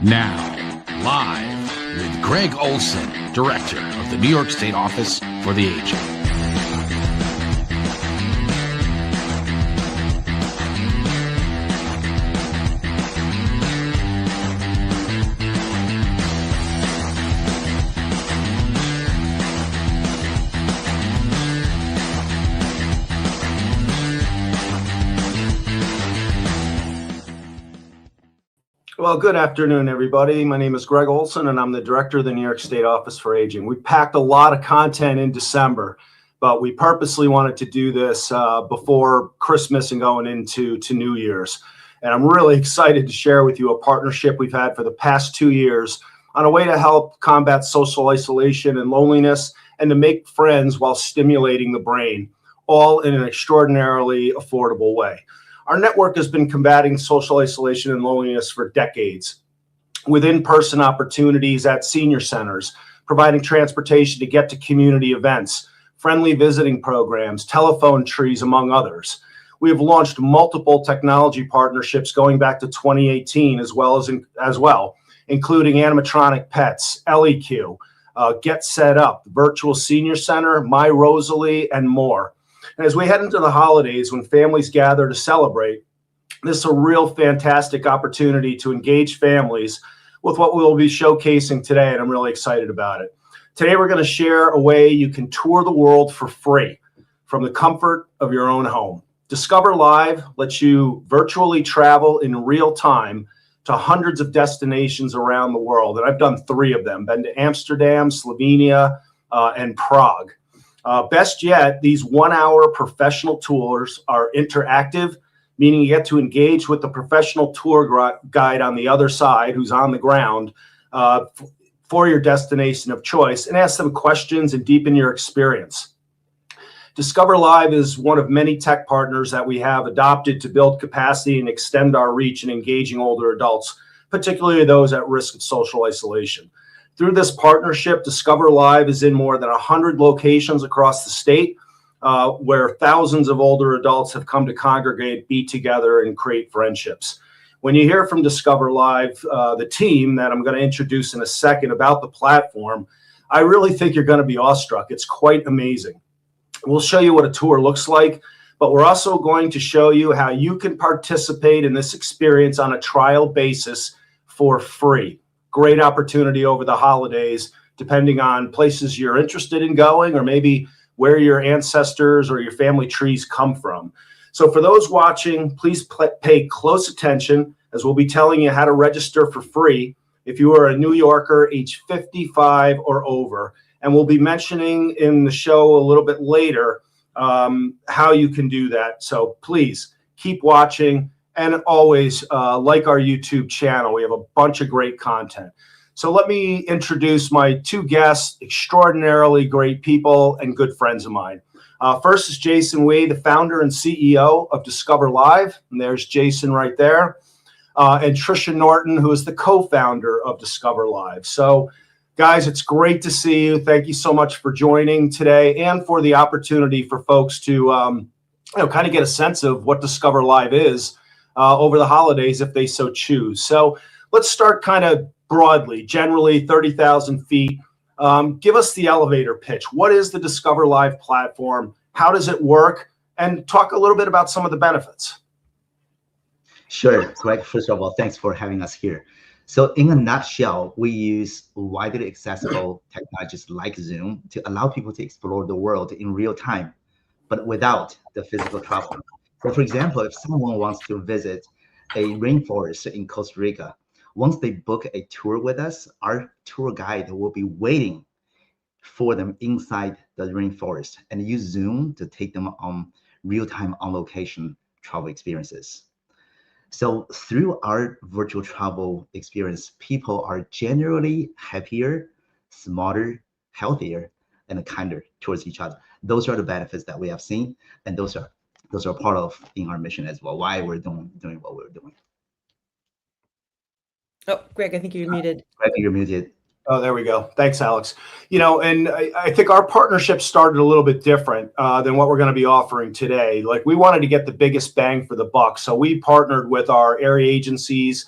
Now, live with Greg Olson, Director of the New York State Office for the Aging. Well, good afternoon, everybody. My name is Greg Olson, and I'm the Director of the New York State Office for Aging. We packed a lot of content in December, but we purposely wanted to do this before Christmas and going into New Year's. And I'm really excited to share with you a partnership we've had for the past 2 years on a way to help combat social isolation and loneliness and to make friends while stimulating the brain, all in an extraordinarily affordable way. Our network has been combating social isolation and loneliness for decades, with in-person opportunities at senior centers, providing transportation to get to community events, friendly visiting programs, telephone trees, among others. We have launched multiple technology partnerships going back to 2018 as well, including animatronic pets, LEQ, Get Set Up, the Virtual Senior Center, My Rosalie, and more. And as we head into the holidays, when families gather to celebrate, this is a real fantastic opportunity to engage families with what we'll be showcasing today, and I'm really excited about it. Today, we're going to share a way you can tour the world for free from the comfort of your own home. Discover Live lets you virtually travel in real time to hundreds of destinations around the world, and I've done 3 of them, been to Amsterdam, Slovenia, and Prague. Best yet, these 1-hour professional tours are interactive, meaning you get to engage with the professional tour guide on the other side who's on the ground for your destination of choice, and ask them questions and deepen your experience. Discover Live is one of many tech partners that we have adopted to build capacity and extend our reach in engaging older adults, particularly those at risk of social isolation. Through this partnership, Discover Live is in more than 100 locations across the state, where thousands of older adults have come to congregate, be together, and create friendships. When you hear from Discover Live, the team that I'm going to introduce in a second about the platform, I really think you're going to be awestruck. It's quite amazing. We'll show you what a tour looks like, but we're also going to show you how you can participate in this experience on a trial basis for free. Great opportunity over the holidays, depending on places you're interested in going or maybe where your ancestors or your family trees come from. So for those watching, please pay close attention, as we'll be telling you how to register for free if you are a New Yorker age 55 or over. And we'll be mentioning in the show a little bit later how you can do that. So please keep watching. And always like our YouTube channel. We have a bunch of great content. So let me introduce my 2 guests, extraordinarily great people and good friends of mine. First is Jason Wee, the founder and CEO of Discover Live. And there's Jason right there. And Tricia Norton, who is the co-founder of Discover Live. So guys, it's great to see you. Thank you so much for joining today and for the opportunity for folks to kind of get a sense of what Discover Live is over the holidays if they so choose. So let's start kind of broadly, generally 30,000 feet. Give us the elevator pitch. What is the Discover Live platform? How does it work? And talk a little bit about some of the benefits. Sure, Greg, first of all, thanks for having us here. So in a nutshell, we use widely accessible technologies like Zoom to allow people to explore the world in real time, but without the physical travel. So for example, if someone wants to visit a rainforest in Costa Rica, once they book a tour with us, our tour guide will be waiting for them inside the rainforest and use Zoom to take them on real-time on-location travel experiences. So through our virtual travel experience, people are generally happier, smarter, healthier, and kinder towards each other. Those are the benefits that we have seen, and those are part of in our mission as well, why we're doing what we're doing. Oh, Greg, I think you're muted. Greg, you're muted. Oh, there we go. Thanks, Alex. And I think our partnership started a little bit different than what we're going to be offering today. Like, we wanted to get the biggest bang for the buck. So we partnered with our area agencies,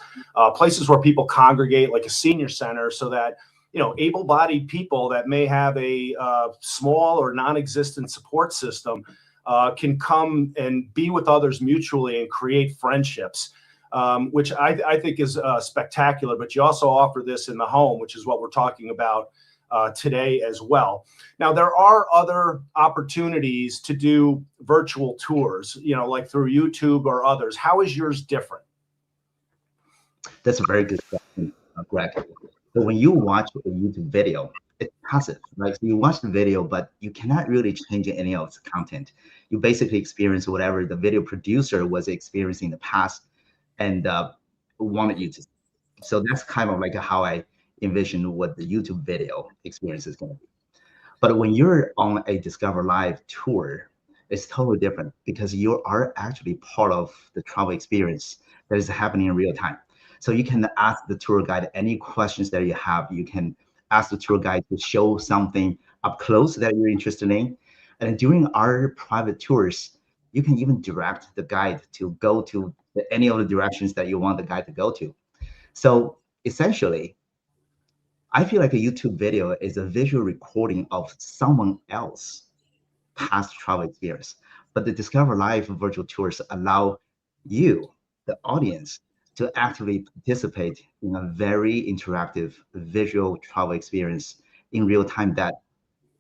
places where people congregate, like a senior center, so that, able-bodied people that may have a small or non-existent support system can come and be with others mutually and create friendships. Which I think is spectacular, but you also offer this in the home, which is what we're talking about today as well. Now, there are other opportunities to do virtual tours, like through YouTube or others. How is yours different? That's a very good question, Greg. So when you watch a YouTube video, it's passive, right? So you watch the video, but you cannot really change any of its content. You basically experience whatever the video producer was experiencing in the past and wanted you to. So that's kind of like how I envision what the YouTube video experience is going to be. But when you're on a Discover Live tour, it's totally different because you are actually part of the travel experience that is happening in real time. So you can ask the tour guide any questions that you have. You can ask the tour guide to show something up close that you're interested in. And during our private tours, you can even direct the guide to go to any of the directions that you want the guide to go to. So essentially, I feel like a YouTube video is a visual recording of someone else's past travel experience. But the Discover Live virtual tours allow you, the audience, to actively participate in a very interactive visual travel experience in real time that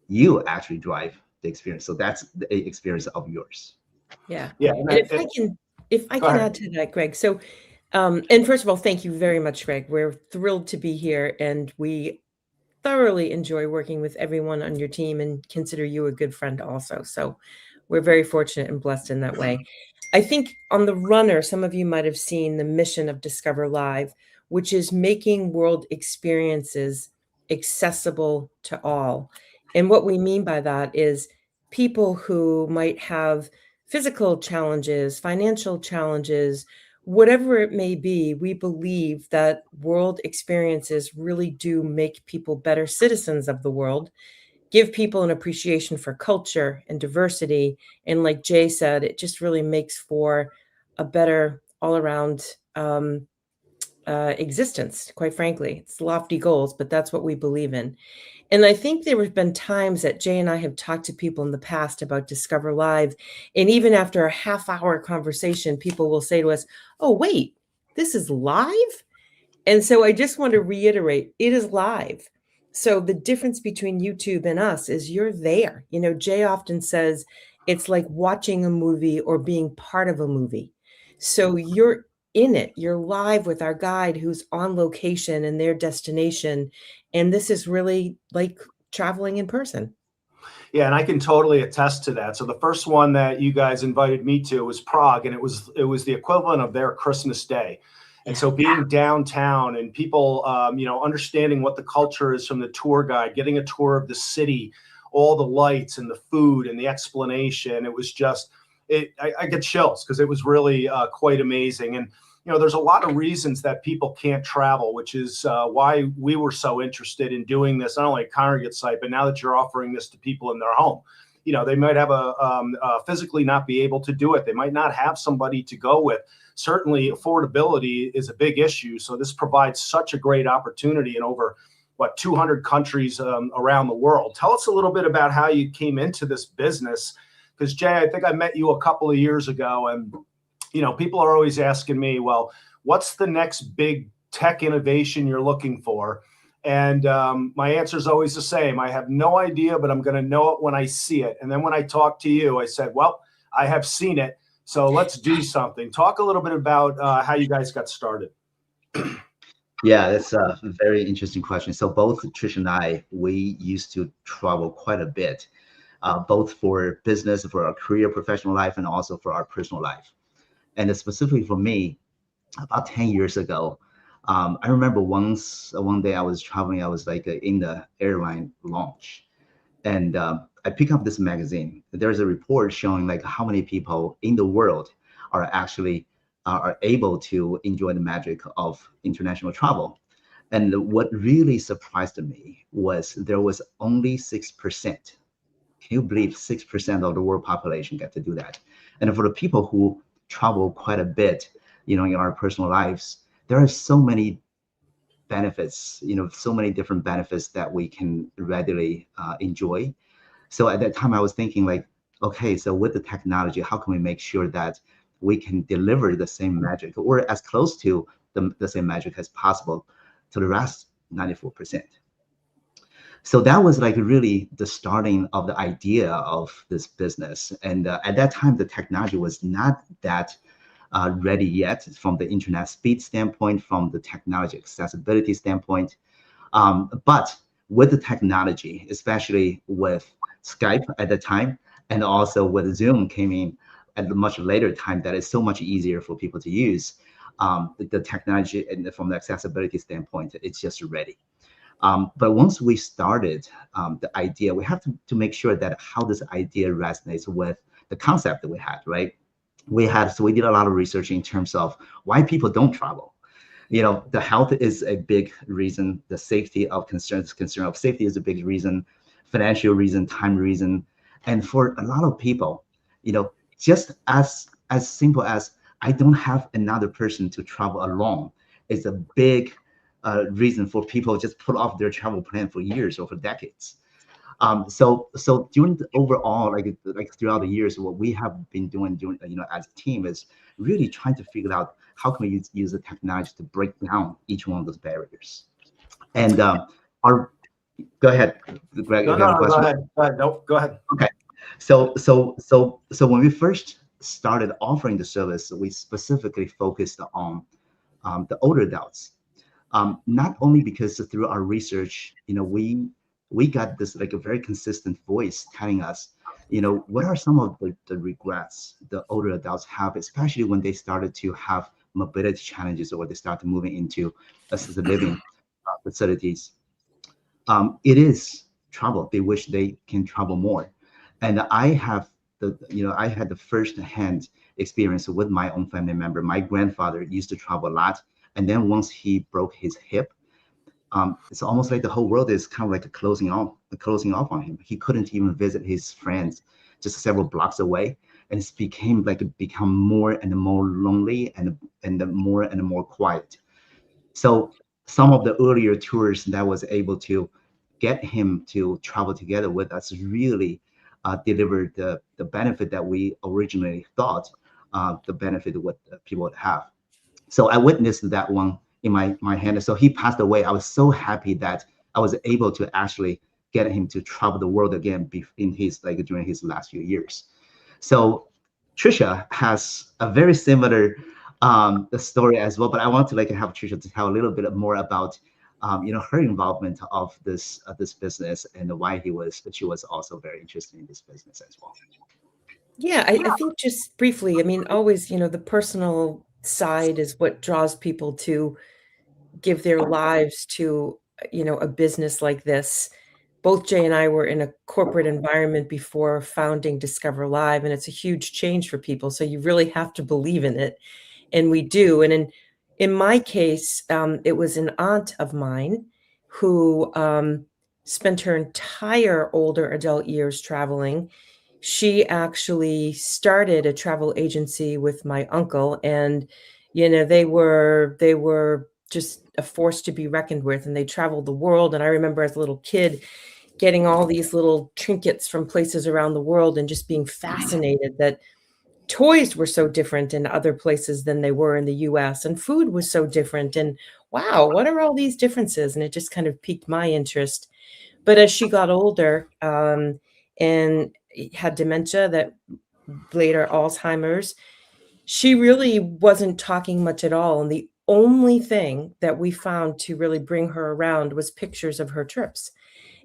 you actually drive the experience. So that's the experience of yours. Yeah. Yeah. And if I can add to that, Greg. So, and first of all, thank you very much, Greg. We're thrilled to be here, and we thoroughly enjoy working with everyone on your team and consider you a good friend also. So we're very fortunate and blessed in that way. I think on the runner, some of you might have seen the mission of Discover Live, which is making world experiences accessible to all. And what we mean by that is people who might have physical challenges, financial challenges, whatever it may be, we believe that world experiences really do make people better citizens of the world, give people an appreciation for culture and diversity. And like Jay said, it just really makes for a better all-around existence, quite frankly. It's lofty goals, but that's what we believe in. And I think there have been times that Jay and I have talked to people in the past about Discover Live. And even after a half-hour conversation, people will say to us, oh, wait, this is live? And so I just want to reiterate, it is live. So the difference between YouTube and us is you're there. Jay often says it's like watching a movie or being part of a movie. So you're in it. You're live with our guide who's on location in their destination. And this is really like traveling in person. Yeah, and I can totally attest to that. So the first one that you guys invited me to was Prague, and it was the equivalent of their Christmas Day. And so being downtown and people, understanding what the culture is from the tour guide, getting a tour of the city, all the lights and the food and the explanation, it was just, I get chills because it was really quite amazing. And, there's a lot of reasons that people can't travel, which is why we were so interested in doing this, not only at Congregate site, but now that you're offering this to people in their home. They might have physically not be able to do it. They might not have somebody to go with. Certainly affordability is a big issue. So this provides such a great opportunity in over 200 countries around the world. Tell us a little bit about how you came into this business. Because Jay, I think I met you a couple of years ago, and people are always asking me, well, what's the next big tech innovation you're looking for? And my answer is always the same. I have no idea, but I'm going to know it when I see it. And then when I talked to you, I said, well, I have seen it. So let's do something. Talk a little bit about how you guys got started. Yeah, that's a very interesting question. So both Trish and I, we used to travel quite a bit, both for business, for our career, professional life, and also for our personal life. And specifically for me, about 10 years ago, I remember one day I was traveling, I was like in the airline lounge, and I picked up this magazine. There's a report showing like how many people in the world are actually are able to enjoy the magic of international travel. And what really surprised me was there was only 6%. Can you believe 6% of the world population get to do that? And for the people who travel quite a bit, in our personal lives, there are so many benefits, so many different benefits that we can readily enjoy. So at that time, I was thinking like, okay, so with the technology, how can we make sure that we can deliver the same magic or as close to the same magic as possible to the rest 94%? So that was like really the starting of the idea of this business. And at that time, the technology was not that ready yet from the internet speed standpoint, from the technology accessibility standpoint. But with the technology, especially with Skype at the time, and also with Zoom came in at a much later time, that is so much easier for people to use. The technology and from the accessibility standpoint, it's just ready. But once we started the idea, we have to make sure that how this idea resonates with the concept that we had, right? So we did a lot of research in terms of why people don't travel. The health is a big reason. The safety of concern of safety is a big reason. Financial reason, time reason, and for a lot of people, just as simple as I don't have another person to travel alone is a big reason for people just put off their travel plan for years or for decades. So during the overall, like throughout the years, what we have been doing, as a team is really trying to figure out how can we use the technology to break down each one of those barriers. And go ahead, Greg. No, go ahead. Nope, go ahead. Okay. So when we first started offering the service, we specifically focused on the older adults. Not only because through our research, we got this like a very consistent voice telling us, what are some of the regrets the older adults have, especially when they started to have mobility challenges or they started moving into assisted living facilities. It is travel. They wish they can travel more. And I had the first-hand experience with my own family member. My grandfather used to travel a lot. And then once he broke his hip, it's almost like the whole world is kind of like closing off on him. He couldn't even visit his friends just several blocks away. And it's become more and more lonely and more and more quiet. So some of the earlier tours that was able to get him to travel together with us really delivered the benefit that we originally thought the benefit what people would have. So I witnessed that one in my hand. So he passed away. I was so happy that I was able to actually get him to travel the world again during his last few years. So Trisha has a very similar story as well, but I want to have Trisha to tell a little bit more about her involvement of this business and why she was also very interested in this business as well. Yeah, I think just briefly, I mean, always, the personal side is what draws people to give their lives to, a business like this. Both Jay and I were in a corporate environment before founding Discover Live, and it's a huge change for people. So you really have to believe in it. And we do. And in my case, it was an aunt of mine who spent her entire older adult years traveling. She actually started a travel agency with my uncle, and they were just a force to be reckoned with, and they traveled the world. And I remember as a little kid getting all these little trinkets from places around the world and just being fascinated that toys were so different in other places than they were in the US, and food was so different, and wow, what are all these differences? And it just kind of piqued my interest. But as she got older and had dementia, that later Alzheimer's, she really wasn't talking much at all. And the only thing that we found to really bring her around was pictures of her trips.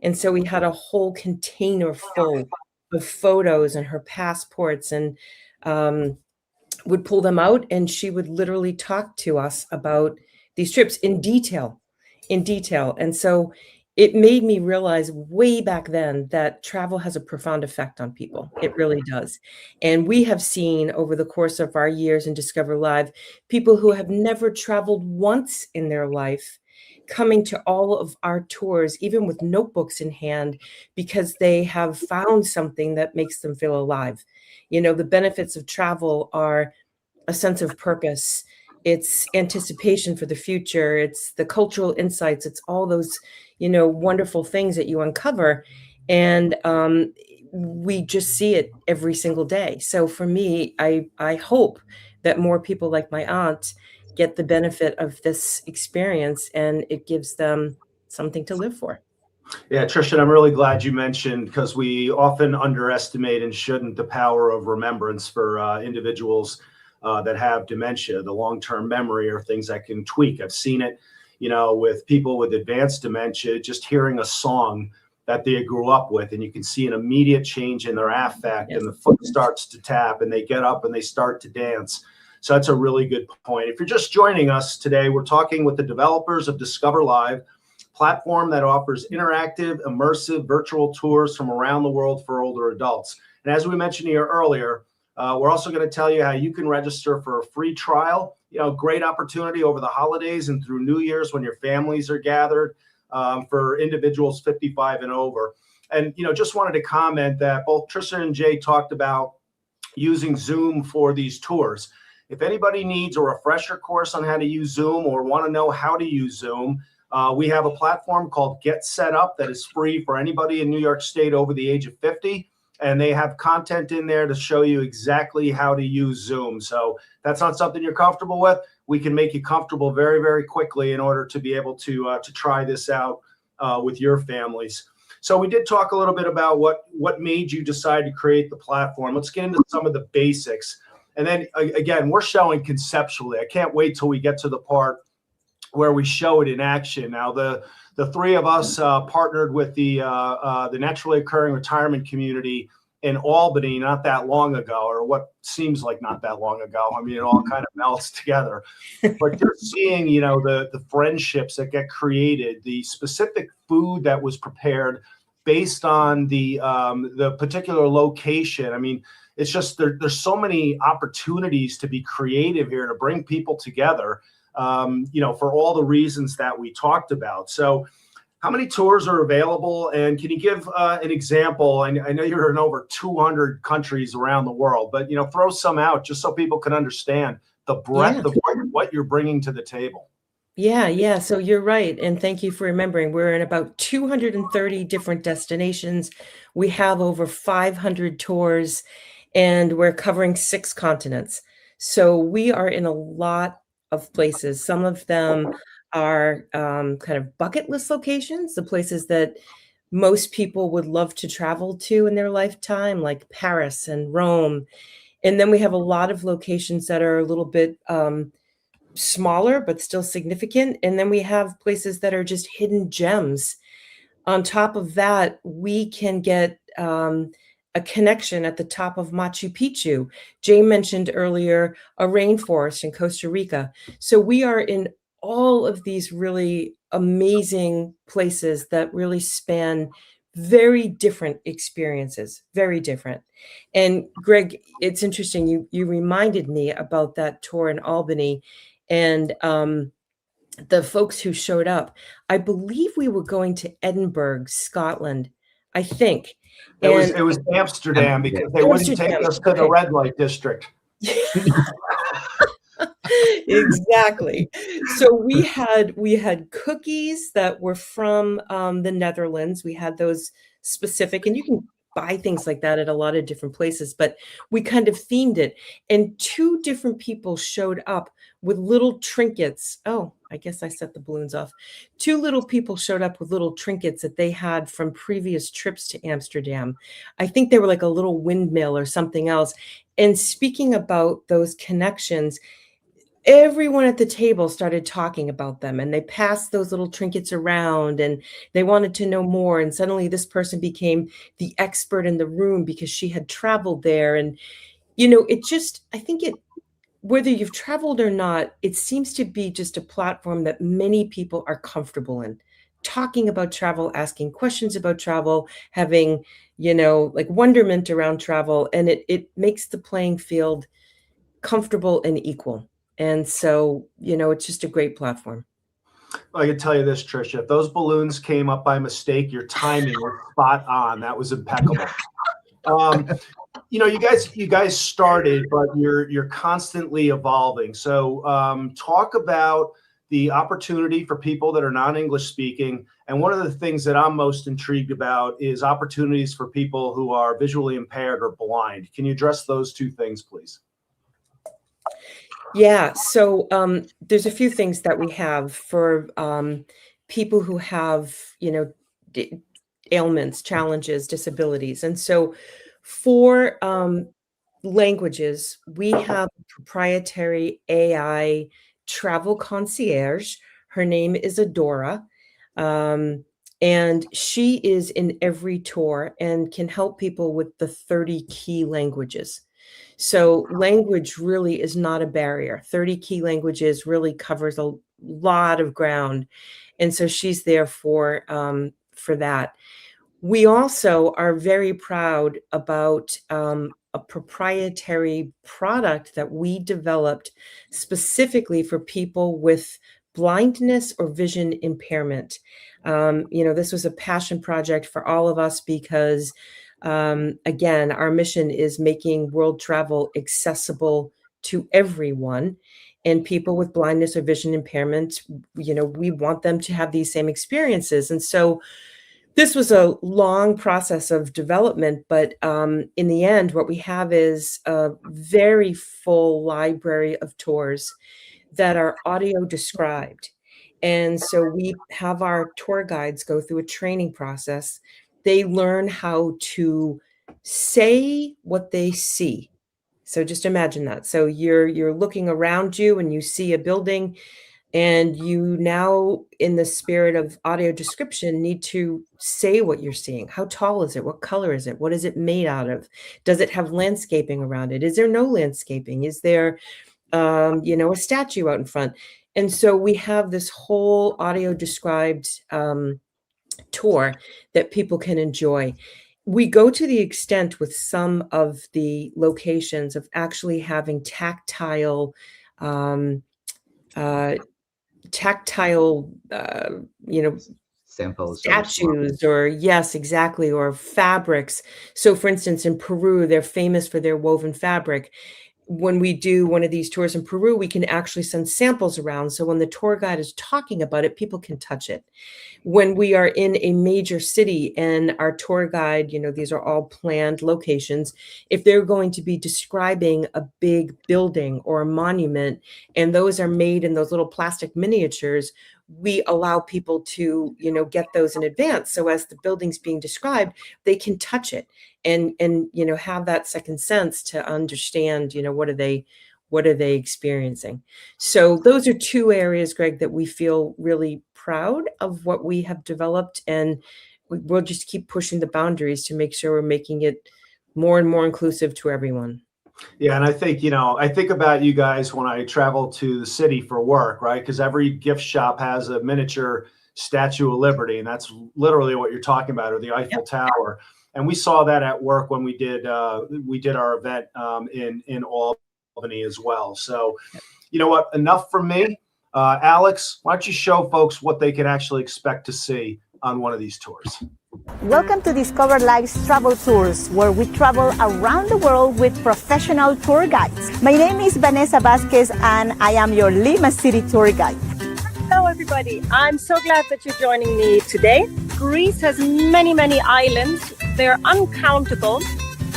And so we had a whole container full of photos and her passports, and would pull them out, and she would literally talk to us about these trips in detail. And so it made me realize way back then that travel has a profound effect on people. It really does. And we have seen over the course of our years in Discover Live, people who have never traveled once in their life coming to all of our tours, even with notebooks in hand, because they have found something that makes them feel alive. You know, the benefits of travel are a sense of purpose. It's anticipation for the future. It's the cultural insights. It's all those, you know, wonderful things that you uncover. And we just see it every single day. So for me, I hope that more people like my aunt get the benefit of this experience, and it gives them something to live for. Yeah, Trisha, I'm really glad you mentioned, because we often underestimate, and shouldn't, the power of remembrance for individuals that have dementia. The long-term memory are things that can tweak. I've seen it, you know, with people with advanced dementia, just hearing a song that they grew up with, and you can see an immediate change in their affect, Yes. and the foot starts to tap, and they get up and they start to dance. So that's a really good point. If you're just joining us today, we're talking with the developers of Discover Live, platform that offers interactive, immersive virtual tours from around the world for older adults. And as we mentioned here earlier, we're also going to tell you how you can register for a free trial. You know, great opportunity over the holidays and through New Year's when your families are gathered, for individuals 55 and over. And, you know, just wanted to comment that both Trisha and Jay talked about using Zoom for these tours. If anybody needs a refresher course on how to use Zoom, or want to know how to use Zoom, we have a platform called Get Set Up that is free for anybody in New York State over the age of 50. And they have content in there to show you exactly how to use Zoom. So if that's not something you're comfortable with, we can make you comfortable very, very quickly in order to be able to try this out with your families. So we did talk a little bit about what made you decide to create the platform. Let's get into some of the basics. And then again, we're showing conceptually. I can't wait till we get to the part where we show it in action. Now, the three of us partnered with the naturally occurring retirement community in Albany not that long ago, or what seems like not that long ago. I mean, it all kind of melts together. But you're seeing, you know, the friendships that get created, the specific food that was prepared based on the particular location. I mean, it's just there's so many opportunities to be creative here, to bring people together. You know, for all the reasons that we talked about. So how many tours are available? And can you give an example? I know you're in over 200 countries around the world, but, you know, throw some out just so people can understand the breadth of what you're bringing to the table. Yeah. So you're right. And thank you for remembering. We're in about 230 different destinations. We have over 500 tours, and we're covering 6 continents. So we are in a lot of places. Some of them are kind of bucket list locations, the places that most people would love to travel to in their lifetime, like Paris and Rome. And then we have a lot of locations that are a little bit smaller, but still significant. And then we have places that are just hidden gems. On top of that, we can get a connection at the top of Machu Picchu. Jay mentioned earlier a rainforest in Costa Rica. So we are in all of these really amazing places that really span very different experiences, very different. And Greg, it's interesting. You reminded me about that tour in Albany, and the folks who showed up. I believe we were going to Edinburgh, Scotland, I think. It was Amsterdam, because they wouldn't take us to the red light district. Exactly. So we had cookies that were from the Netherlands. We had those specific, and you can buy things like that at a lot of different places, but we kind of themed it. And 2 different people showed up with little trinkets. Oh, I guess I set the balloons off. 2 little people showed up with little trinkets that they had from previous trips to Amsterdam. I think they were like a little windmill or something else. And speaking about those connections, everyone at the table started talking about them, and they passed those little trinkets around, and they wanted to know more. And suddenly this person became the expert in the room because she had traveled there. And, you know, I think whether you've traveled or not, it seems to be just a platform that many people are comfortable in, talking about travel, asking questions about travel, having, you know, like wonderment around travel. And it makes the playing field comfortable and equal. And so, you know, it's just a great platform. I can tell you this, Tricia, if those balloons came up by mistake, your timing was spot on. That was impeccable. You guys started, but you're constantly evolving. So talk about the opportunity for people that are non-English speaking. And one of the things that I'm most intrigued about is opportunities for people who are visually impaired or blind. Can you address those two things, please? Yeah, so there's a few things that we have for people who have, ailments, challenges, disabilities. And so for languages, we have a proprietary AI travel concierge. Her name is Adora. And she is in every tour and can help people with the 30 key languages. So language really is not a barrier. 30 key languages really covers a lot of ground. And so she's there for that. We also are very proud about a proprietary product that we developed specifically for people with blindness or vision impairment. This was a passion project for all of us because, again, our mission is making world travel accessible to everyone. And people with blindness or vision impairment, we want them to have these same experiences. And so this was a long process of development, but in the end, what we have is a very full library of tours that are audio described. And so we have our tour guides go through a training process. They learn how to say what they see. So just imagine that. So you're looking around you and you see a building, and you now, in the spirit of audio description, need to say what you're seeing. How tall is it? What color is it? What is it made out of? Does it have landscaping around it? Is there no landscaping? Is there, a statue out in front? And so we have this whole audio described tour that people can enjoy. We go to the extent with some of the locations of actually having tactile samples, statues, or yes, exactly, or fabrics. So for instance, in Peru, they're famous for their woven fabric. When we do one of these tours in Peru, we can actually send samples around. So when the tour guide is talking about it, people can touch it. When we are in a major city and our tour guide, these are all planned locations, if they're going to be describing a big building or a monument, and those are made in those little plastic miniatures, we allow people to, get those in advance. So as the building's being described, they can touch it and have that second sense to understand, what are they experiencing. So those are two areas, Greg, that we feel really proud of what we have developed, and we'll just keep pushing the boundaries to make sure we're making it more and more inclusive to everyone. Yeah, and I think, I think about you guys when I travel to the city for work, right? Because every gift shop has a miniature Statue of Liberty, and that's literally what you're talking about, or the Eiffel Tower. And we saw that at work when we did our event in Albany as well. So, you know what? Enough from me. Alex, why don't you show folks what they can actually expect to see on one of these tours? Welcome to Discover Life's Travel Tours, where we travel around the world with professional tour guides. My name is Vanessa Vasquez, and I am your Lima City tour guide. Hello, everybody. I'm so glad that you're joining me today. Greece has many, many islands. They're uncountable,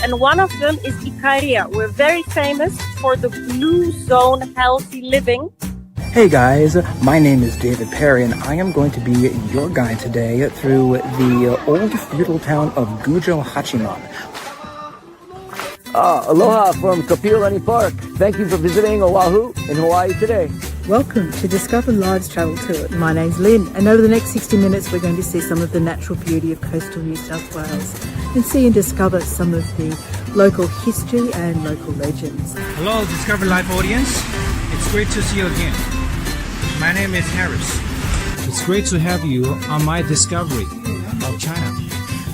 and one of them is Ikaria. We're very famous for the Blue Zone healthy living. Hey guys, my name is David Perry, and I am going to be your guide today through the old feudal town of Gujo Hachiman. Aloha from Kapilani Park. Thank you for visiting Oahu in Hawaii today. Welcome to Discover Life's Travel Tour. My name's Lynn, and over the next 60 minutes we're going to see some of the natural beauty of coastal New South Wales and see and discover some of the local history and local legends. Hello, Discover Life audience. It's great to see you again. My name is Harris. It's great to have you on my discovery of China.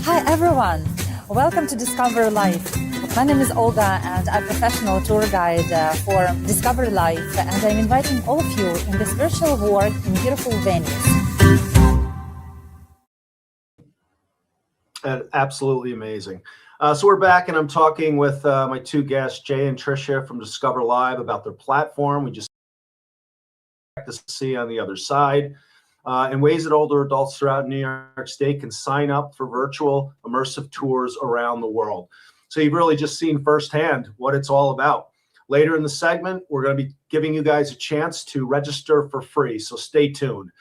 Hi everyone. Welcome to Discover Life, a My name is Olga, and I'm a professional tour guide for Discover Life, and I'm inviting all of you in this virtual walk in beautiful Venice. Absolutely amazing. So we're back, and I'm talking with my two guests, Jay and Tricia from Discover Live, about their platform. We just to see on the other side, and ways that older adults throughout New York State can sign up for virtual immersive tours around the world. So you've really just seen firsthand what it's all about. Later in the segment, we're going to be giving you guys a chance to register for free, so stay tuned.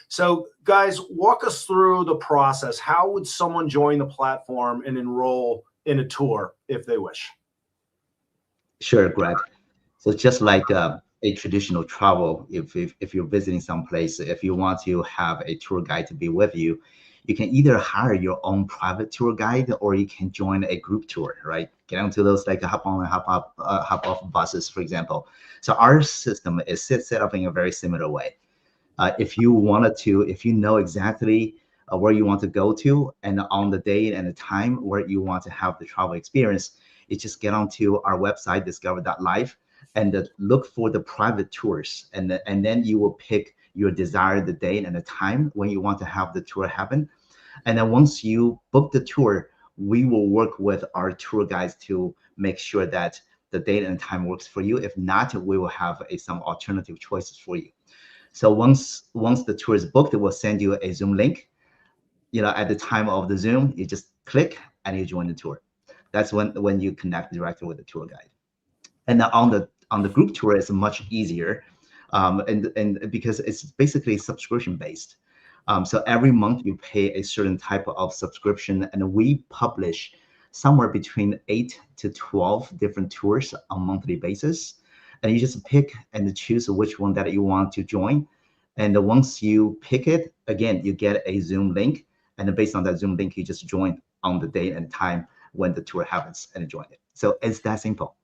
So guys, walk us through the process. How would someone join the platform and enroll in a tour if they wish? Sure, Greg. So just like a traditional travel, if you're visiting someplace, if you want to have a tour guide to be with you, you can either hire your own private tour guide, or you can join a group tour, right? Get onto those like hop on and hop off buses, for example. So our system is set up in a very similar way. If you know exactly where you want to go to, and on the day and the time where you want to have the travel experience, you just get onto our website, discover.live, and look for the private tours, and then you will pick your desired date and the time when you want to have the tour happen. And then once you book the tour, we will work with our tour guides to make sure that the date and time works for you. If not, we will have some alternative choices for you. So once the tour is booked, it will send you a Zoom link. At the time of the Zoom, you just click and you join the tour. That's when you connect directly with the tour guide. And on the group tour, it's much easier, and because it's basically subscription based. So every month you pay a certain type of subscription, and we publish somewhere between 8 to 12 different tours on a monthly basis. And you just pick and choose which one that you want to join. And once you pick it, again, you get a Zoom link. And based on that Zoom link, you just join on the date and time when the tour happens and join it. So it's that simple.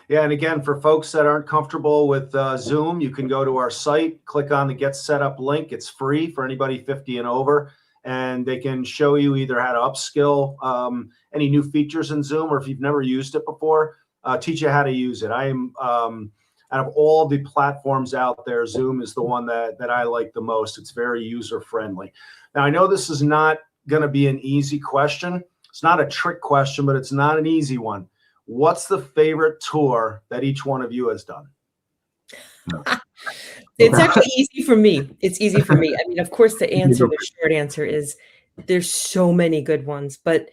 Yeah, and again, for folks that aren't comfortable with Zoom, you can go to our site, click on the Get Set Up link. It's free for anybody 50 and over, and they can show you either how to upskill any new features in Zoom, or if you've never used it before, teach you how to use it. I am, out of all the platforms out there, Zoom is the one that I like the most. It's very user-friendly. Now, I know this is not going to be an easy question. It's not a trick question, but it's not an easy one. What's the favorite tour that each one of you has done? It's actually easy for me. It's easy for me. I mean, of course, the short answer is there's so many good ones. But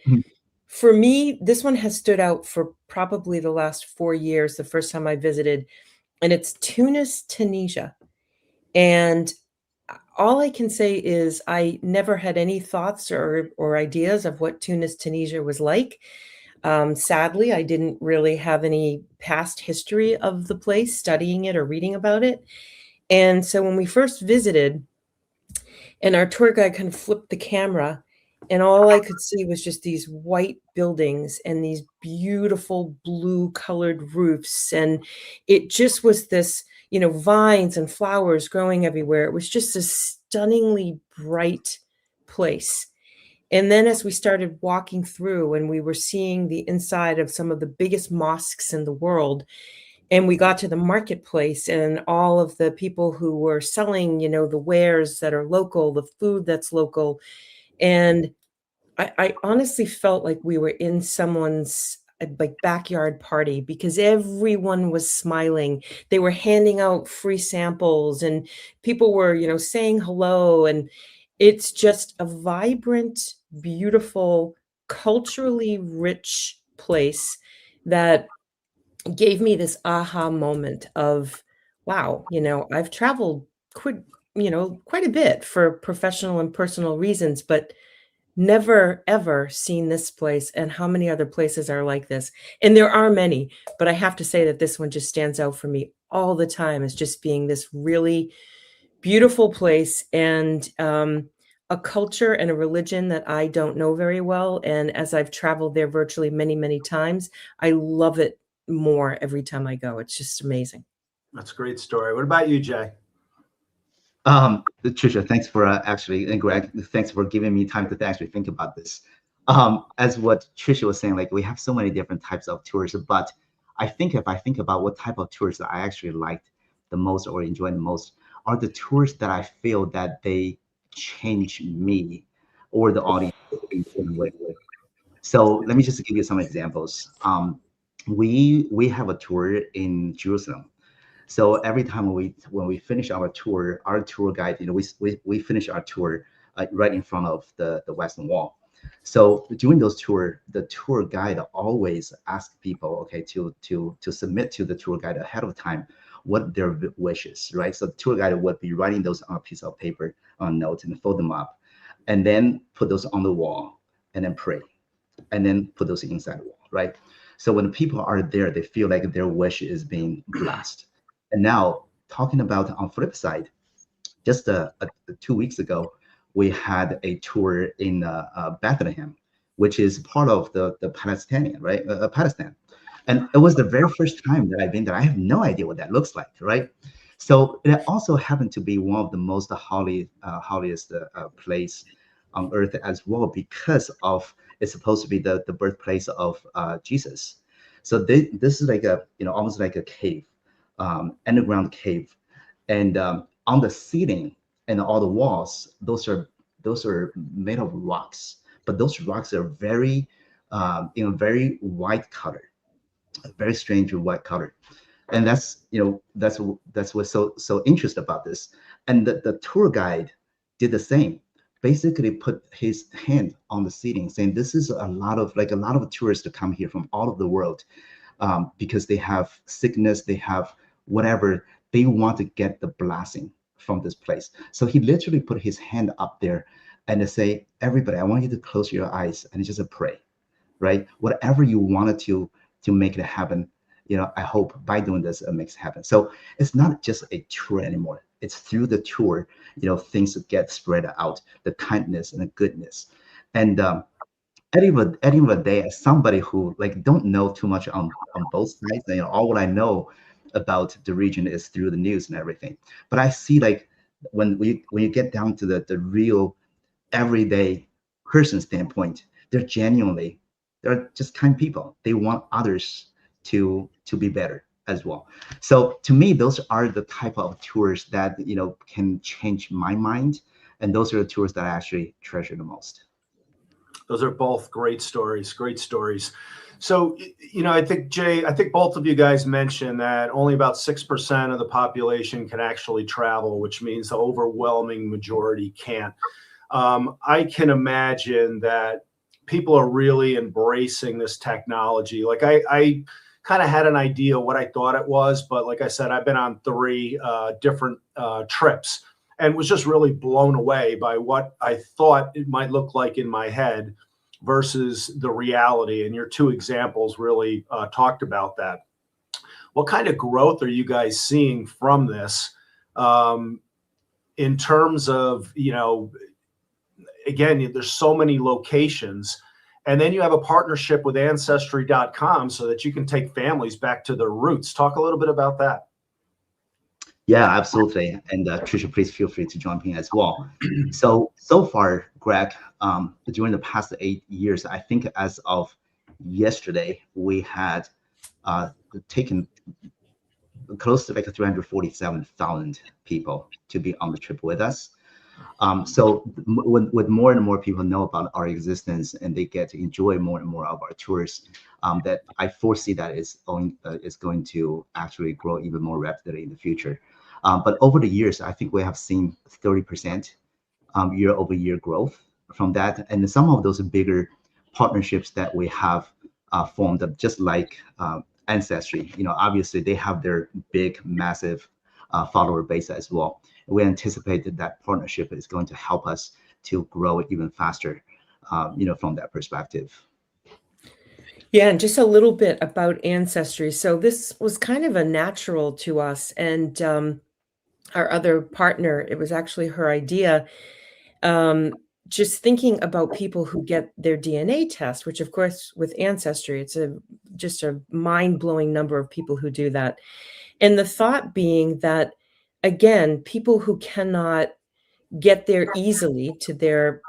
for me, this one has stood out for probably the last 4 years, the first time I visited, and it's Tunis, Tunisia. And all I can say is I never had any thoughts or ideas of what Tunis, Tunisia was like. Sadly, I didn't really have any past history of the place, studying it or reading about it. And so when we first visited, and our tour guide kind of flipped the camera, and all I could see was just these white buildings and these beautiful blue colored roofs. And it just was this, vines and flowers growing everywhere. It was just a stunningly bright place. And then as we started walking through and we were seeing the inside of some of the biggest mosques in the world, and we got to the marketplace and all of the people who were selling, the wares that are local, the food that's local. And I honestly felt like we were in someone's backyard party, because everyone was smiling. They were handing out free samples and people were, saying hello. And it's just a vibrant, beautiful, culturally rich place that gave me this aha moment of, wow, I've traveled quite a bit for professional and personal reasons, but never, ever seen this place. And how many other places are like this? And there are many, but I have to say that this one just stands out for me all the time as just being this really beautiful place, and a culture and a religion that I don't know very well. And as I've traveled there virtually many, many times, I love it more every time I go. It's just amazing. That's a great story. What about you, Jay? Tricia, thanks for and Greg, thanks for giving me time to actually think about this. As what Trisha was saying, like we have so many different types of tours, but I think if I think about what type of tours that I actually liked the most or enjoy the most are the tours that I feel that they change me or the audience in a certain way. So let me just give you some examples. We have a tour in Jerusalem. So every time when we finish our tour guide, we finish our tour right in front of the Western Wall. So during those tour, the tour guide always asks people, okay, to submit to the tour guide ahead of time what their wishes, right? So the tour guide would be writing those on a piece of paper, on notes, and fold them up, and then put those on the wall, and then pray, and then put those inside the wall, right? So when people are there, they feel like their wish is being blessed. And now talking about on flip side, just 2 weeks ago, we had a tour in Bethlehem, which is part of the Palestinian, right? Palestine. And it was the very first time that I've been there. I have no idea what that looks like, right? So it also happened to be one of the most holiest place on earth as well, because of it's supposed to be the birthplace of Jesus. So this is like almost like a cave, underground cave, and on the ceiling and all the walls, those are made of rocks, but those rocks are very very white color, very strange white color. And that's what's so interesting about this. And the tour guide did the same, basically put his hand on the ceiling, saying this is a lot of tourists to come here from all over the world, because they have sickness, they have whatever, they want to get the blessing from this place. So he literally put his hand up there and to say, everybody, I want you to close your eyes and just pray, right? Whatever you wanted to make it happen, I hope by doing this it makes it happen. So it's not just a tour anymore. It's through the tour, things get spread out, the kindness and the goodness. And at the end of the day, as somebody who don't know too much on both sides, all what I know about the region is through the news and everything. But I see when you get down to the real everyday person standpoint, they're just kind people. They want others to be better as well. So to me, those are the type of tours that can change my mind, and those are the tours that I actually treasure the most. Those are both great stories. So, I think both of you guys mentioned that only about 6% of the population can actually travel, which means the overwhelming majority can't. I can imagine that people are really embracing this technology. Like I kind of had an idea what I thought it was, but like I said, I've been on 3 different trips and was just really blown away by what I thought it might look like in my head versus the reality. And your 2 examples really talked about that. What kind of growth are you guys seeing from this in terms of, again, there's so many locations, and then you have a partnership with Ancestry.com so that you can take families back to their roots. Talk a little bit about that. Yeah, absolutely. And Trisha, please feel free to jump in as well. So far, Greg, during the past 8 years, I think as of yesterday, we had taken close to 347,000 people to be on the trip with us. So with more and more people know about our existence and they get to enjoy more and more of our tours, that I foresee that is going to actually grow even more rapidly in the future. But over the years, I think we have seen 30% year-over-year growth from that. And some of those bigger partnerships that we have formed up, just like Ancestry, obviously they have their big, massive follower base as well. We anticipate that partnership is going to help us to grow it even faster, from that perspective. Yeah, and just a little bit about Ancestry. So this was kind of a natural to us, and our other partner, it was actually her idea. Just thinking about people who get their DNA test, which of course with Ancestry, it's just a mind-blowing number of people who do that. And the thought being that, again, people who cannot get there easily to their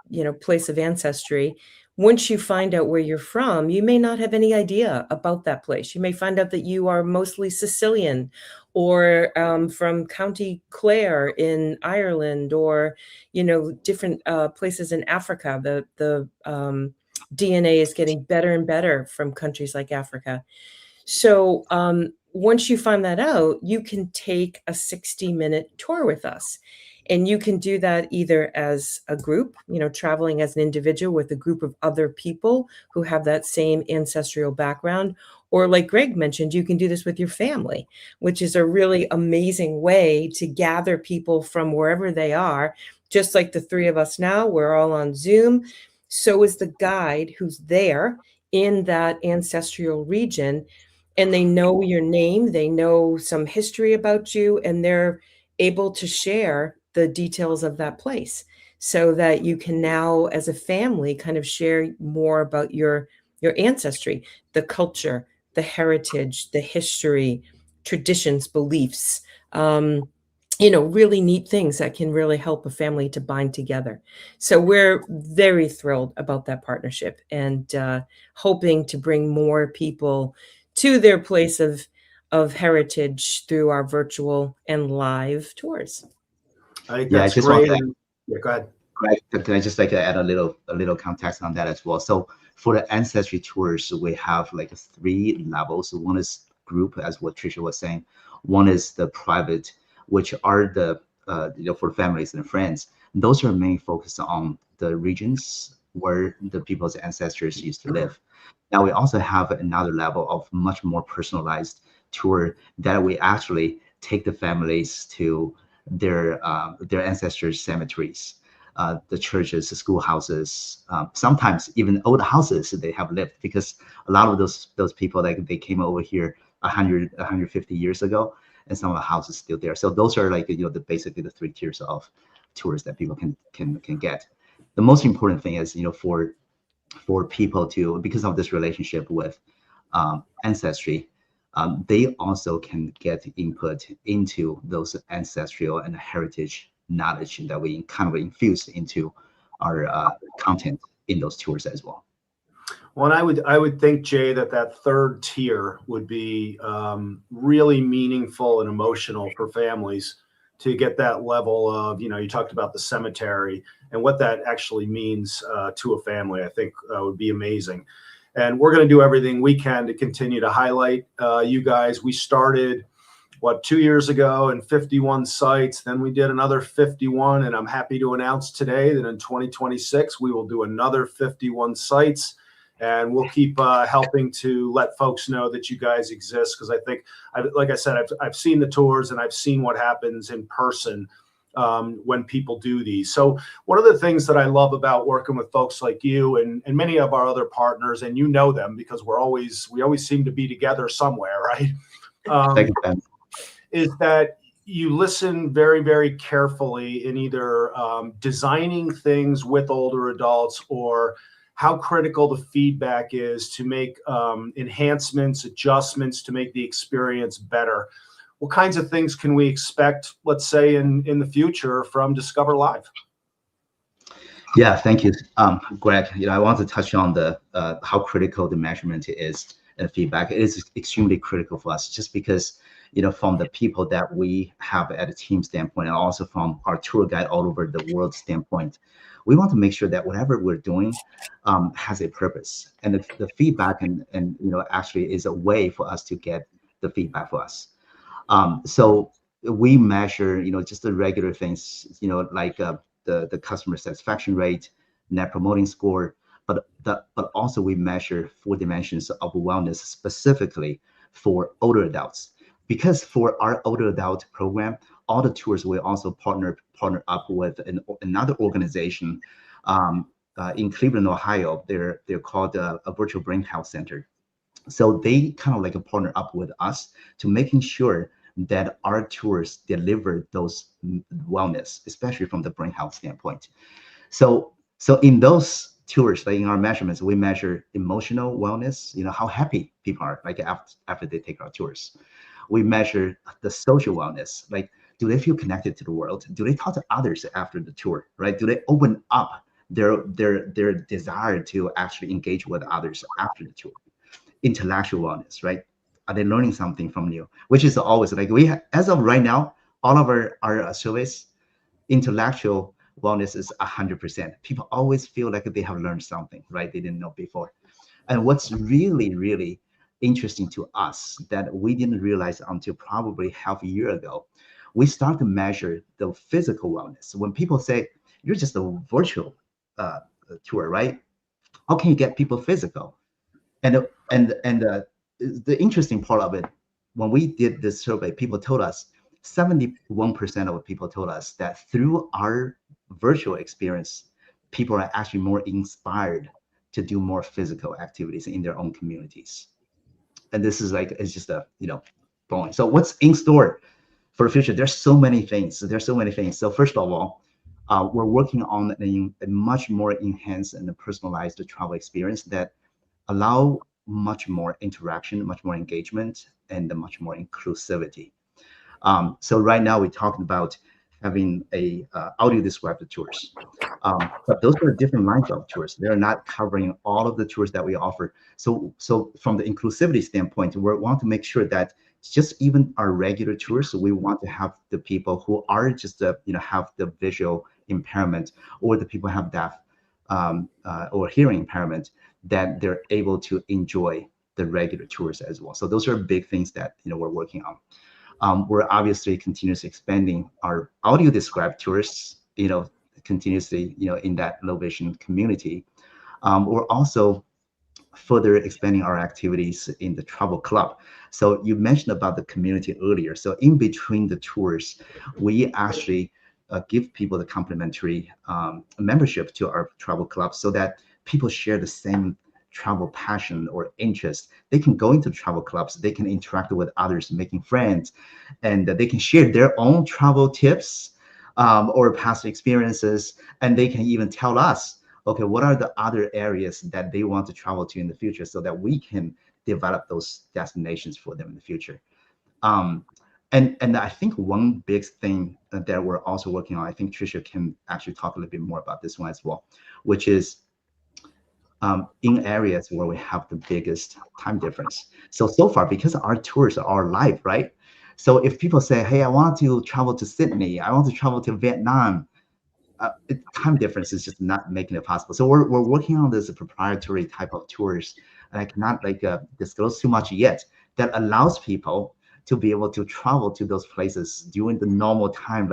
place of ancestry, once you find out where you're from, you may not have any idea about that place. You may find out that you are mostly Sicilian, or from County Clare in Ireland, or different places in Africa. The DNA is getting better and better from countries like Africa. So once you find that out, you can take a 60-minute tour with us. And you can do that either as a group, traveling as an individual with a group of other people who have that same ancestral background. Or like Greg mentioned, you can do this with your family, which is a really amazing way to gather people from wherever they are. Just like the three of us now, we're all on Zoom. So is the guide who's there in that ancestral region, and they know your name, they know some history about you, and they're able to share the details of that place, so that you can now, as a family, kind of share more about your ancestry, the culture, the heritage, the history, traditions, beliefs, really neat things that can really help a family to bind together. So we're very thrilled about that partnership, and hoping to bring more people to their place of heritage through our virtual and live tours. I think that's great. Yeah, go ahead. Right. Can I just add a little context on that as well? So for the ancestry tours, we have 3 levels. So one is group, as what Tricia was saying. One is the private, which are the for families and friends. Those are mainly focused on the regions where the people's ancestors used to live. Now we also have another level of much more personalized tour that we actually take the families to their ancestors' cemeteries, the churches, the schoolhouses, sometimes even old houses they have lived, because a lot of those people, they came over here 150 years ago, and some of the houses still there. So those are basically the 3 tiers of tours that people can get. The most important thing is for people to, because of this relationship with ancestry, they also can get input into those ancestral and heritage knowledge that we kind of infuse into our content in those tours as well. Well, and I would think, Jay, that 3rd tier would be really meaningful and emotional for families to get that level of, you talked about the cemetery and what that actually means to a family. I think would be amazing. And we're going to do everything we can to continue to highlight you guys. We started, 2 years ago in 51 sites. Then we did another 51. And I'm happy to announce today that in 2026, we will do another 51 sites. And we'll keep helping to let folks know that you guys exist. Because I think, like I said, I've seen the tours, and I've seen what happens in person when people do these. So one of the things that I love about working with folks like you and many of our other partners, and you know them because we always seem to be together somewhere, right? Thank you, Ben. Is that you listen very, very carefully in either designing things with older adults, or how critical the feedback is to make enhancements, adjustments to make the experience better. What kinds of things can we expect, let's say, in the future from Discover Live? Yeah, thank you, Greg. I want to touch on the how critical the measurement is and feedback. It is extremely critical for us, just because from the people that we have at a team standpoint, and also from our tour guide all over the world standpoint, we want to make sure that whatever we're doing has a purpose, and the feedback and actually is a way for us to get the feedback for us. So we measure, just the regular things, like the customer satisfaction rate, net promoting score, but also we measure 4 dimensions of wellness specifically for older adults. Because for our older adult program, all the tours we also partner up with another organization in Cleveland, Ohio. They're called a Virtual Brain Health Center. So they kind of partner up with us to making sure that our tours deliver those wellness, especially from the brain health standpoint. So in those tours, in our measurements, we measure emotional wellness, how happy people are after they take our tours. We measure the social wellness, do they feel connected to the world? Do they talk to others after the tour, right? Do they open up their desire to actually engage with others after the tour. Intellectual wellness, right? Are they learning something from you? Which is always like as of right now, all of our surveys, intellectual wellness is 100%. People always feel like they have learned something, right? They didn't know before. And what's really, really interesting to us that we didn't realize until probably half a year ago, we start to measure the physical wellness. When people say, you're just a virtual tour, right? How can you get people physical? And the interesting part of it, when we did this survey, people told us, 71% of people told us that through our virtual experience, people are actually more inspired to do more physical activities in their own communities. And this is like, it's just a, blowing. So what's in store for the future? There's so many things. So first of all, we're working on a much more enhanced and personalized travel experience that allow much more interaction, much more engagement, and much more inclusivity. So right now we're talking about having a audio described tours, but those are different lines of tours. They're not covering all of the tours that we offer. So from the inclusivity standpoint, we want to make sure that just even our regular tours, we want to have the people who are just have the visual impairment, or the people have deaf or hearing impairment, that they're able to enjoy the regular tours as well. So those are big things that we're working on. We're obviously continuously expanding our audio described tours, continuously, in that low vision community. We're also further expanding our activities in the travel club. So you mentioned about the community earlier. So in between the tours, we actually give people the complimentary membership to our travel club, so that people share the same travel passion or interest. They can go into travel clubs, they can interact with others, making friends, and they can share their own travel tips or past experiences, and they can even tell us, okay, what are the other areas that they want to travel to in the future, so that we can develop those destinations for them in the future. And I think one big thing that we're also working on, I think Tricia can actually talk a little bit more about this one as well, which is in areas where we have the biggest time difference. So far, because our tours are live, right? So if people say, hey, I want to travel to Sydney, I want to travel to Vietnam, time difference is just not making it possible. So we're working on this proprietary type of tours, and I cannot disclose too much yet, that allows people to be able to travel to those places during the normal time,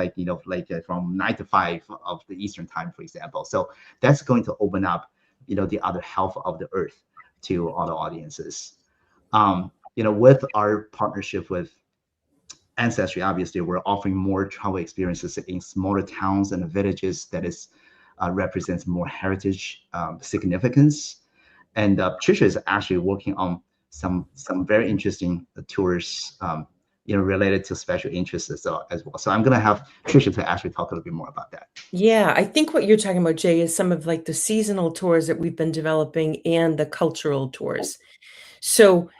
from 9 to 5 of the Eastern time, for example. So that's going to open up, the other half of the earth to all the audiences. With our partnership with Ancestry, obviously, we're offering more travel experiences in smaller towns and villages that represents more heritage significance. And Tricia is actually working on some very interesting tours, related to special interests as well. So I'm going to have Tricia to actually talk a little bit more about that. Yeah, I think what you're talking about, Jay, is some of the seasonal tours that we've been developing and the cultural tours. So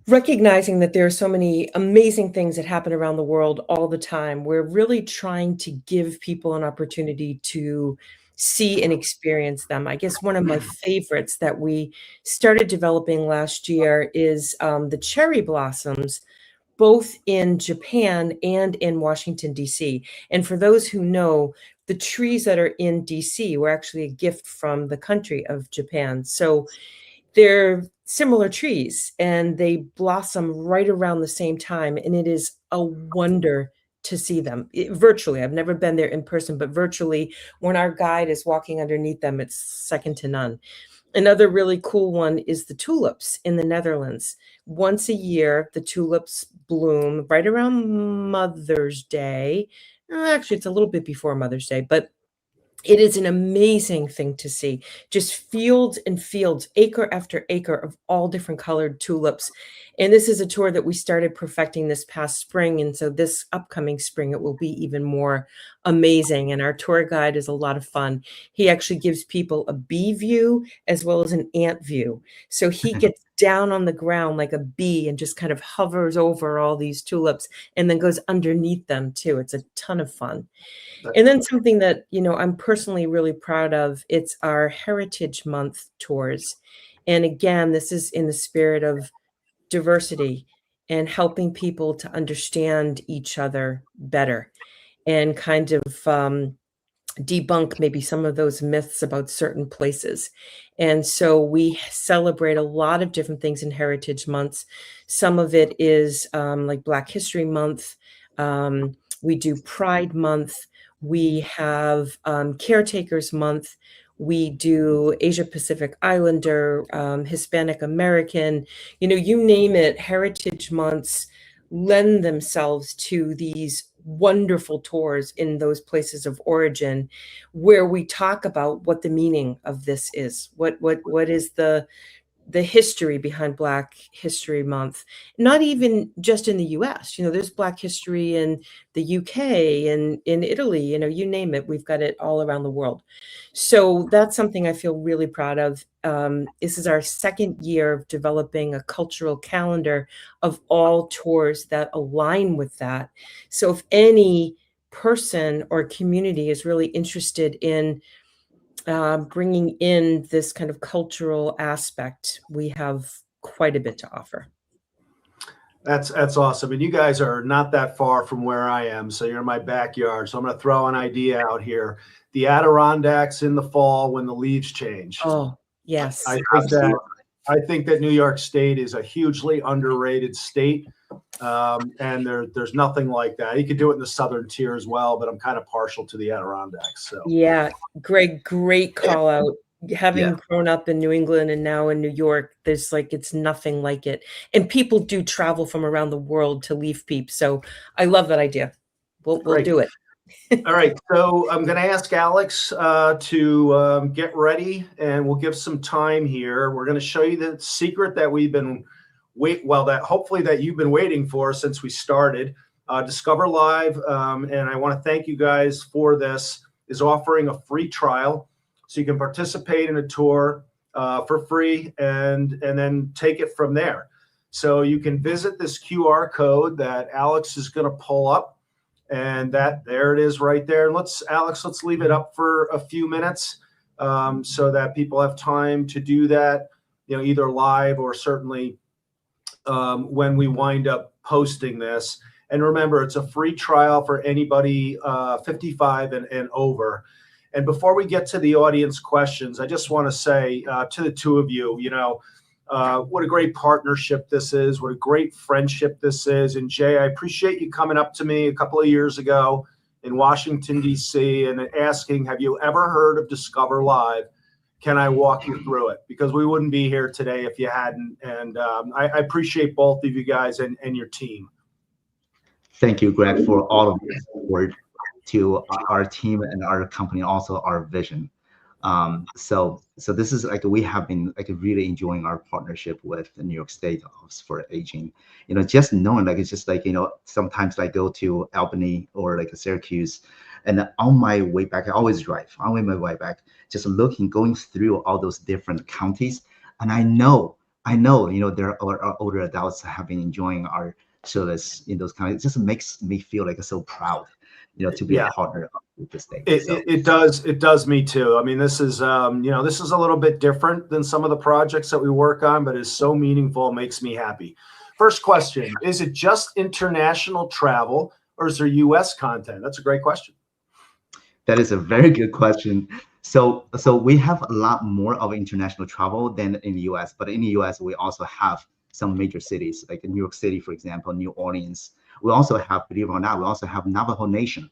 recognizing that there are so many amazing things that happen around the world all the time, we're really trying to give people an opportunity to see and experience them. I guess one of my favorites that we started developing last year is the cherry blossoms, both in Japan and in Washington, D.C. And for those who know, the trees that are in D.C. were actually a gift from the country of Japan. So they're similar trees, and they blossom right around the same time. And it is a wonder to see them virtually. I've never been there in person, but virtually, when our guide is walking underneath them, it's second to none. Another really cool one is the tulips in the Netherlands. Once a year, the tulips bloom right around Mother's Day. Actually, it's a little bit before Mother's Day, but it is an amazing thing to see. Just fields and fields, acre after acre of all different colored tulips. And this is a tour that we started perfecting this past spring. And so this upcoming spring, it will be even more amazing. And our tour guide is a lot of fun. He actually gives people a bee view as well as an ant view. So he gets down on the ground like a bee and just kind of hovers over all these tulips and then goes underneath them too. It's a ton of fun. And then something that, you know, I'm personally really proud of, it's our Heritage Month tours. And again, this is in the spirit of diversity and helping people to understand each other better and kind of debunk maybe some of those myths about certain places. And so we celebrate a lot of different things in Heritage Months. Some of it is like Black History Month. We do Pride Month. We have Caretakers Month. We do Asia Pacific Islander, Hispanic American, you know, you name it. Heritage Months lend themselves to these wonderful tours in those places of origin where we talk about what the meaning of this is. What is the history behind Black History Month, not even just in the US. You know, there's Black history in the UK and in Italy, you know, you name it, we've got it all around the world. So that's something I feel really proud of. This is our second year of developing a cultural calendar of all tours that align with that. So if any person or community is really interested in bringing in this kind of cultural aspect, we have quite a bit to offer. That's awesome. And you guys are not that far from where I am. So you're in my backyard. So I'm going to throw an idea out here. The Adirondacks in the fall when the leaves change. Oh, yes. I think that New York State is a hugely underrated state. And there's nothing like that. You could do it in the Southern Tier as well, but I'm kind of partial to the Adirondacks. So yeah, Greg, great call out. Having grown up in New England and now in New York, there's like, it's nothing like it. And people do travel from around the world to Leaf Peep. So I love that idea. We'll do it. All right. So I'm going to ask Alex to get ready, and we'll give some time here. We're going to show you the secret that we've been hopefully that you've been waiting for since we started. Discover Live, and I want to thank you guys for this, is offering a free trial. So you can participate in a tour for free and then take it from there. So you can visit this QR code that Alex is going to pull up, and there it is right there. And let's leave it up for a few minutes so that people have time to do that, you know, either live or certainly when we wind up posting this. And remember, it's a free trial for anybody 55 and over. And before we get to the audience questions, I just want to say to the two of you, you know, what a great partnership this is, what a great friendship this is. And Jay, I appreciate you coming up to me a couple of years ago in Washington, D.C. and asking, have you ever heard of Discover Live? Can I walk you through it? Because we wouldn't be here today if you hadn't. And I appreciate both of you guys and your team. Thank you, Greg, for all of your support to our team and our company, also our vision. So this is like, we have been like really enjoying our partnership with the New York State Office for Aging. You know, just knowing, like, it's just like, you know, sometimes I go to Albany or like Syracuse, and on my way back, I always drive on my way back, just going through all those different counties. And I know, you know, there are older adults have been enjoying our service in those counties. It just makes me feel like so proud, you know, to be a partner with the state. It does me too. I mean, this is, you know, this is a little bit different than some of the projects that we work on, but it's so meaningful. It makes me happy. First question, is it just international travel or is there US content? That's a great question. That is a very good question. So we have a lot more of international travel than in the US, but in the US, we also have some major cities like New York City, for example, New Orleans. We also have, believe it or not, we also have Navajo Nation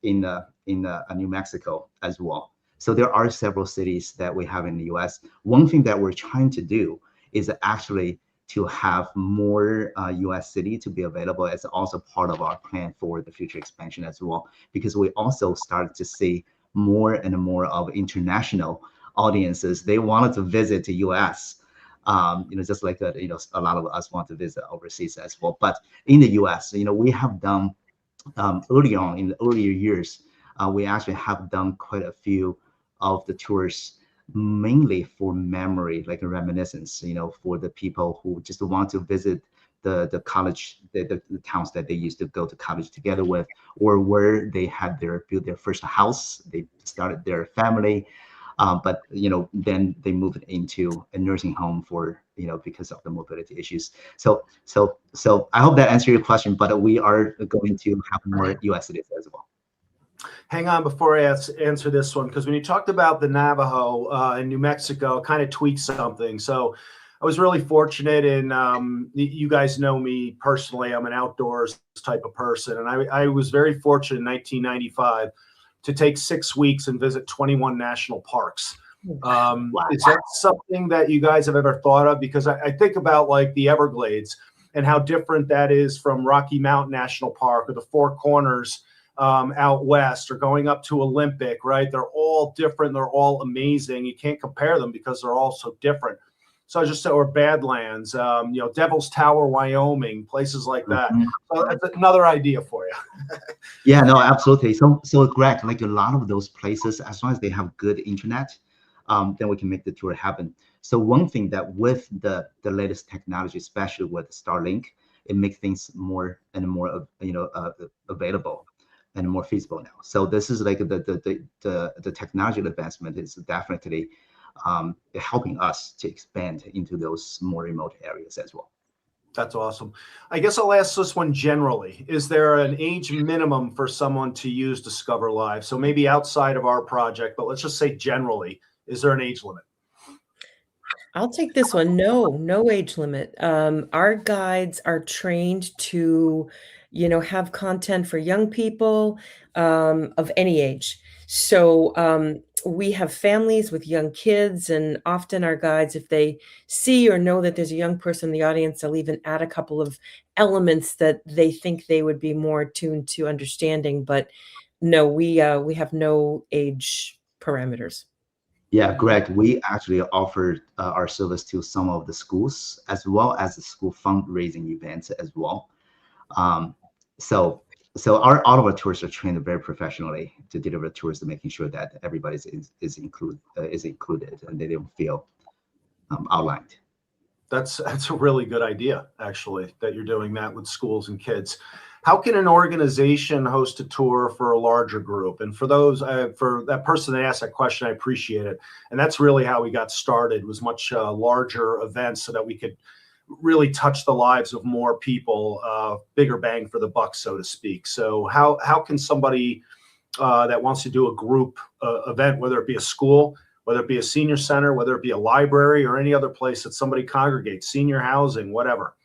in New Mexico as well. So there are several cities that we have in the US. One thing that we're trying to do is actually to have more US city to be available as also part of our plan for the future expansion as well, because we also started to see more and more of international audiences. They wanted to visit the US. You know, just like you know, a lot of us want to visit overseas as well. But in the U.S., you know, we have done early on in the earlier years, we actually have done quite a few of the tours mainly for memory, like a reminiscence, for the people who just want to visit the college, the towns that they used to go to college together with, or where they had built their first house, they started their family, but then they moved into a nursing home for because of the mobility issues. So I hope that answered your question, but we are going to have more US cities as well. Hang on before I answer this one, because when you talked about the Navajo in New Mexico, kind of tweaked something. So I was really fortunate, and you guys know me personally. I'm an outdoors type of person, and I was very fortunate in 1995 to take 6 weeks and visit 21 national parks. Is that something that you guys have ever thought of? Because I think about like the Everglades and how different that is from Rocky Mountain National Park or the Four Corners out west, or going up to Olympic, right? They're all different. They're all amazing. You can't compare them because they're all so different. So I just said, or Badlands, Devil's Tower, Wyoming, places like that. So that's another idea for you. Yeah, no, absolutely. So Greg, like a lot of those places, as long as they have good internet, then we can make the tour happen. So one thing that with the latest technology, especially with Starlink, it makes things more and more available and more feasible now. So this is like the technology advancement is definitely helping us to expand into those more remote areas as well. That's awesome. I guess I'll ask this one generally. Is there an age minimum for someone to use Discover Live? So maybe outside of our project, but let's just say generally, is there an age limit? I'll take this one. No age limit. Our guides are trained to, have content for young people of any age. So we have families with young kids, and often our guides, if they see or know that there's a young person in the audience, they'll even add a couple of elements that they think they would be more tuned to understanding. But no, we have no age parameters. Yeah, Greg, we actually offered our service to some of the schools as well as the school fundraising events as well. So all of our tours are trained very professionally to deliver tours, to making sure that everybody is included and they don't feel outlined. That's a really good idea, actually, that you're doing that with schools and kids. How can an organization host a tour for a larger group? And for that person that asked that question, I appreciate it. And that's really how we got started, was much larger events so that we could really touch the lives of more people, bigger bang for the buck, so to speak. So how can somebody that wants to do a group event, whether it be a school, whether it be a senior center, whether it be a library or any other place that somebody congregates, senior housing, whatever?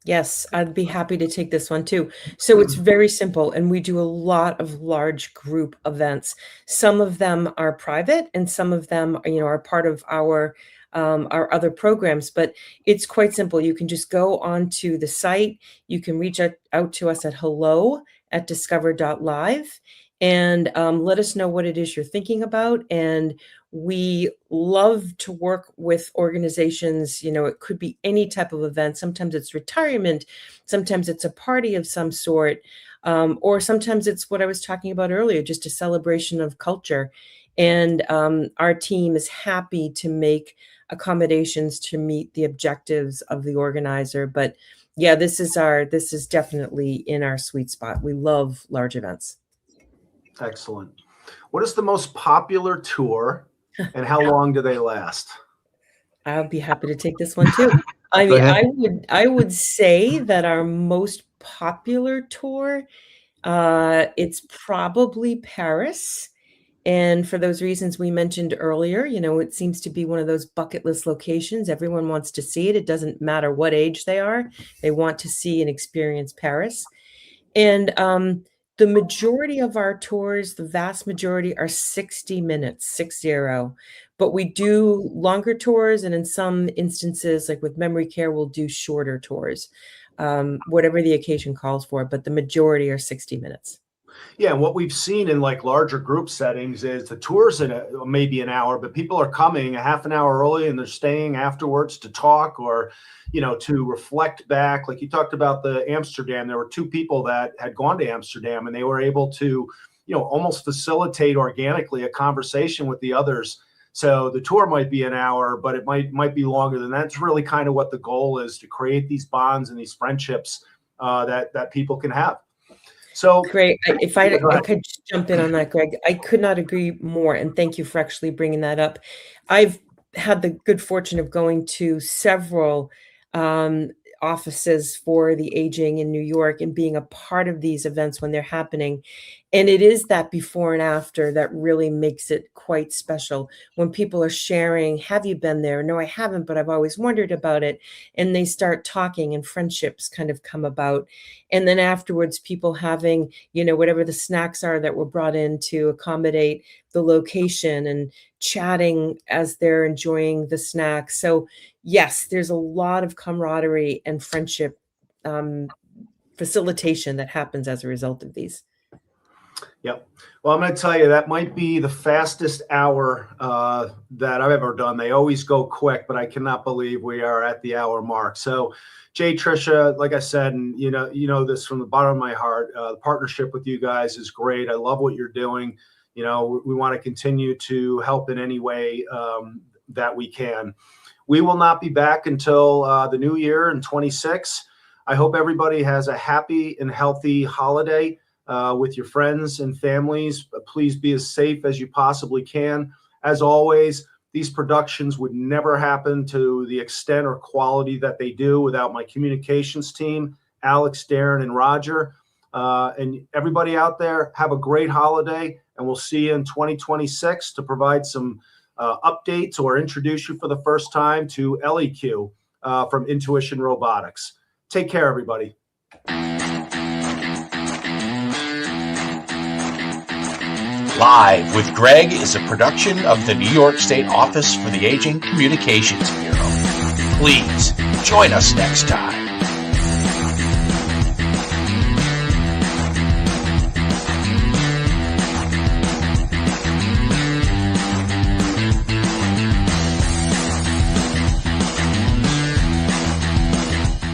Yes, I'd be happy to take this one too. So it's very simple, and we do a lot of large group events. Some of them are private, and some of them, are part of our other programs. But it's quite simple. You can just go onto the site. You can reach out to us at hello@discover.live and let us know what it is you're thinking about. And we love to work with organizations. It could be any type of event. Sometimes it's retirement. Sometimes it's a party of some sort. Or sometimes it's what I was talking about earlier, just a celebration of culture. And our team is happy to make accommodations to meet the objectives of the organizer. But yeah, this is definitely in our sweet spot. We love large events. Excellent. What is the most popular tour and how long do they last? I'll be happy to take this one too. I mean, I would say that our most popular tour, it's probably Paris. And for those reasons we mentioned earlier, it seems to be one of those bucket list locations. Everyone wants to see it. It doesn't matter what age they are. They want to see and experience Paris. And the majority of our tours, the vast majority, are 60 minutes, 60. But we do longer tours, and in some instances, like with memory care, we'll do shorter tours, whatever the occasion calls for. But the majority are 60 minutes. Yeah, and what we've seen in like larger group settings is the tours in maybe an hour, but people are coming a half an hour early and they're staying afterwards to talk or, to reflect back. Like you talked about the Amsterdam, there were 2 people that had gone to Amsterdam and they were able to, almost facilitate organically a conversation with the others So the tour might be an hour, but it might be longer than that. It's really kind of what the goal is, to create these bonds and these friendships that people can have. So great. If I could just jump in on that, Greg, I could not agree more. And thank you for actually bringing that up. I've had the good fortune of going to several offices for the aging in New York and being a part of these events when they're happening. And it is that before and after that really makes it quite special. When people are sharing, have you been there? No, I haven't, but I've always wondered about it. And they start talking and friendships kind of come about. And then afterwards, people having, whatever the snacks are that were brought in to accommodate the location and chatting as they're enjoying the snacks. So yes, there's a lot of camaraderie and friendship facilitation that happens as a result of these. Yep. Well, I'm going to tell you, that might be the fastest hour that I've ever done. They always go quick, but I cannot believe we are at the hour mark. So Jay, Tricia, like I said, and you know this from the bottom of my heart, the partnership with you guys is great. I love what you're doing. We want to continue to help in any way that we can. We will not be back until the new year in 26. I hope everybody has a happy and healthy holiday with your friends and families. Please be as safe as you possibly can. As always, these productions would never happen to the extent or quality that they do without my communications team, Alex, Darren, and Roger. And everybody out there, have a great holiday, and we'll see you in 2026 to provide some updates or introduce you for the first time to LEQ from Intuition Robotics. Take care, everybody. Live with Greg is a production of the New York State Office for the Aging Communications Bureau. Please join us next time.